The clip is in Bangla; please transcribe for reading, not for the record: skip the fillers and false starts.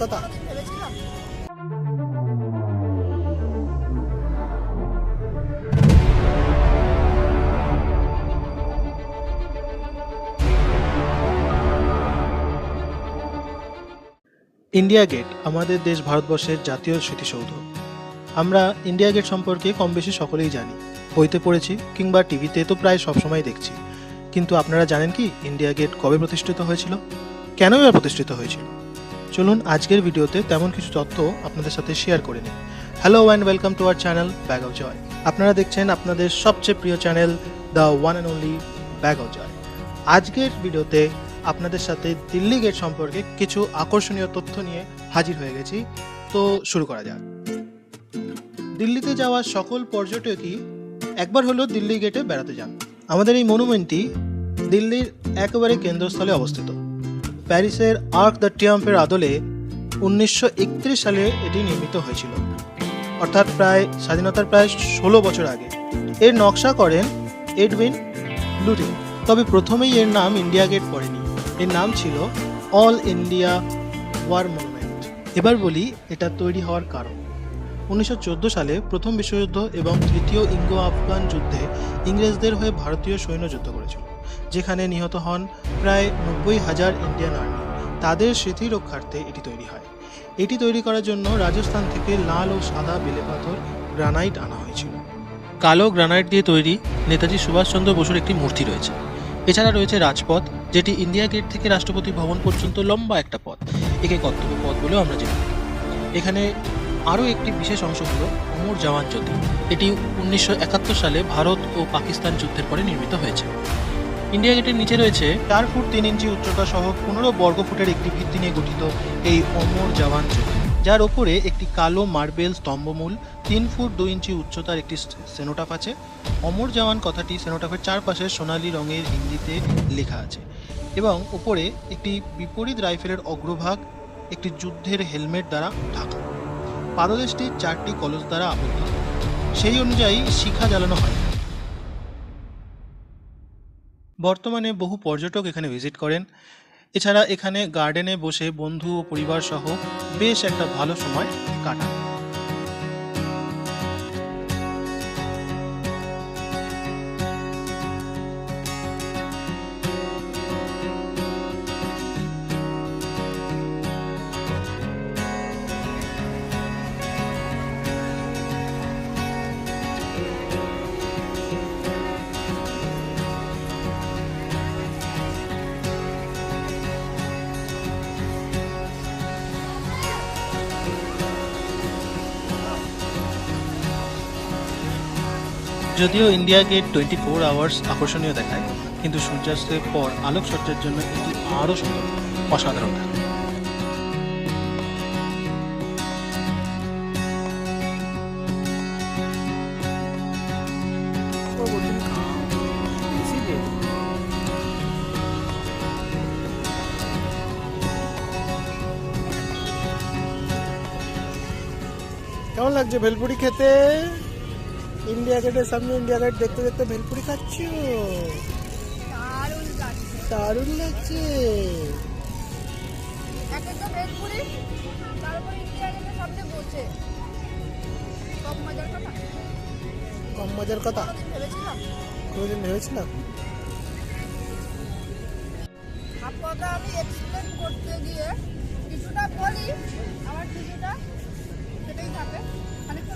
কথা। ইন্ডিয়া গেট আমাদের দেশ ভারতবর্ষের জাতীয় স্মৃতিসৌধ। আমরা ইন্ডিয়া গেট সম্পর্কে কম বেশি সকলেই জানি, বইতে পড়েছি কিংবা টিভিতে তো প্রায় সবসময় দেখছি। কিন্তু আপনারা জানেন কি ইন্ডিয়া গেট কবে প্রতিষ্ঠিত হয়েছিল, কেনই বা প্রতিষ্ঠিত হয়েছিল? চলুন আজকের ভিডিওতে তেমন কিছু তথ্য আপনাদের সাথে শেয়ার করে নিই। Hello and welcome to our channel Bag of Joy. আপনারা দেখছেন আপনাদের সবচেয়ে প্রিয় channel the one and only Bag of Joy. আজকের ভিডিওতে আপনাদের সাথে দিল্লি গেট সম্পর্কে কিছু আকর্ষণীয় তথ্য নিয়ে হাজির হয়ে গেছি। তো শুরু করা যাক। দিল্লিতে যাওয়া সকল পর্যটকই একবার হলেও দিল্লি গেটে বেড়াতে যান। আমাদের এই মনুমেন্টটি দিল্লির একেবারে কেন্দ্রস্থলে অবস্থিত। প্যারিসের আর্ক দ্য ট্রিয়াম্ফের আদলে 1931 সালে এটি নির্মিত হয়েছিল, অর্থাৎ স্বাধীনতার প্রায় 16 বছর আগে। এর নকশা করেন এডউইন লুটিন। তবে প্রথমেই এর নাম ইন্ডিয়া গেট পড়েনি, এর নাম ছিল অল ইন্ডিয়া ওয়ার মনুমেন্ট। এবার বলি এটা তৈরি হওয়ার কারণ। 1914 সালে প্রথম বিশ্বযুদ্ধ এবং তৃতীয় ইঙ্গো আফগান যুদ্ধে ইংরেজদের হয়ে ভারতীয় সৈন্য যুদ্ধ করেছিল, যেখানে নিহত হন প্রায় 90,000 ইন্ডিয়ান আর্মি। তাদের স্মৃতি রক্ষার্থে এটি তৈরি হয়। এটি তৈরি করার জন্য রাজস্থান থেকে লাল ও সাদা বেলে পাথর গ্রানাইট আনা হয়েছিল। কালো গ্রানাইট দিয়ে তৈরি নেতাজি সুভাষচন্দ্র বসুর একটি মূর্তি রয়েছে। এছাড়া রয়েছে রাজপথ, যেটি ইন্ডিয়া গেট থেকে রাষ্ট্রপতি ভবন পর্যন্ত লম্বা একটা পথ। একে কর্তব্য পথ বলেও আমরা জেনে থাকি। এখানে আরও একটি বিশেষ অংশ হলো অমর জওয়ান জ্যোতি। এটি 1971 সালে ভারত ও পাকিস্তান যুদ্ধের পরে নির্মিত হয়েছে। ইন্ডিয়া গেটের নিচে রয়েছে 4 ফুট 3 ইঞ্চি উচ্চতা সহ 15 বর্গ ফুটের একটি ভিত্তি নিয়ে গঠিত এই অমর জওয়ান জ্যোতি, যার ওপরে একটি কালো মার্বেল স্তম্ভমূল, 3 ফুট 2 ইঞ্চি উচ্চতার একটি সেনোটাফ আছে। অমর জওয়ান কথাটি সেনোটাফের চারপাশে সোনালী রঙের হিন্দিতে লেখা আছে এবং উপরে একটি বিপরীত রাইফেলের অগ্রভাগ একটি যুদ্ধের হেলমেট দ্বারা ঢাকা। পাদদেশটি 4টি কলস দ্বারা আবদ্ধ, সেই অনুযায়ী শিখা জ্বালানো হয়। বর্তমানে বহু পর্যটক এখানে ভিজিট করেন। এছাড়া এখানে গার্ডেনে বসে বন্ধু ও পরিবার সহ বেশ একটা ভালো সময় কাটান। যদিও ইন্ডিয়া গেট 24 আওয়ার্স আকর্ষণীয় দেখায়, কিন্তু সূর্যাস্তের পর আলোকসজ্জার জন্য এটি আরও সুন্দর, অসাধারণ থাকে। কেমন লাগছে ভেলপুরি খেতে? ইন্ডিয়া গেটের সামনে ইন্ডিয়া গেট দেখতে দেখতে ভেলপুরি খাচ্ছ? দারুণ লাগছে। কম মজার কথা কোনোদিন ভেবেছিলাম। আমি এক্সপ্লেন করতে গিয়ে কিছুটা বলি, আমার কিছুটা সেটাই থাকে, খানিকটা